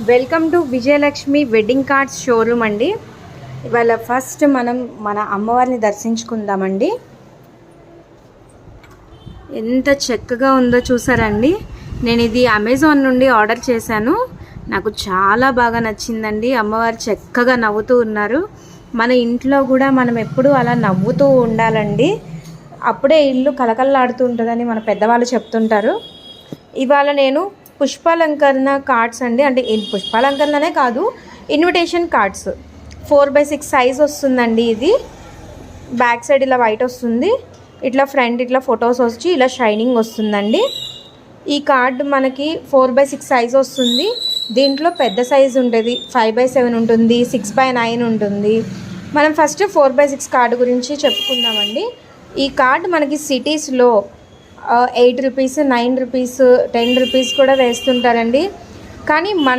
Welcome to Vijayalakshmi wedding cards showroom అండి. ఇవాళ first మనం మన అమ్మవారిని దర్శించుకుందామండి. ఎంత చక్కగా ఉందో చూసారండి. నేను ఇది అమెజాన్ నుండి ఆర్డర్ చేశాను. నాకు చాలా బాగా నచ్చిందండి. అమ్మవారు చక్కగా నవ్వుతూ ఉన్నారు. మన ఇంట్లో కూడా మనం ఎప్పుడూ అలా నవ్వుతూ ఉండాలండి. అప్పుడే ఇల్లు కలకల్లాడుతూ ఉంటుందని మన పెద్దవాళ్ళు చెప్తుంటారు. ఇవాళ నేను పుష్పాలంకరణ కార్డ్స్ అండి, అంటే పుష్పాలంకరణనే కాదు, ఇన్విటేషన్ కార్డ్స్ 4x6 సైజ్ వస్తుందండి. ఇది బ్యాక్ సైడ్ ఇలా వైట్ వస్తుంది, ఇట్లా ఫ్రంట్ ఇట్లా ఫొటోస్ వచ్చి ఇలా షైనింగ్ వస్తుందండి. ఈ కార్డ్ మనకి 4x6 సైజ్ వస్తుంది. దీంట్లో పెద్ద సైజ్ ఉంటుంది, 5x7 ఉంటుంది, 6x9 ఉంటుంది. మనం ఫస్ట్ 4x6 కార్డు గురించి చెప్పుకుందామండి. ఈ కార్డ్ మనకి సిటీస్లో 8 రూపీస్, 9 రూపీస్, 10 రూపీస్ కూడా వేస్తుంటారండి. కానీ మన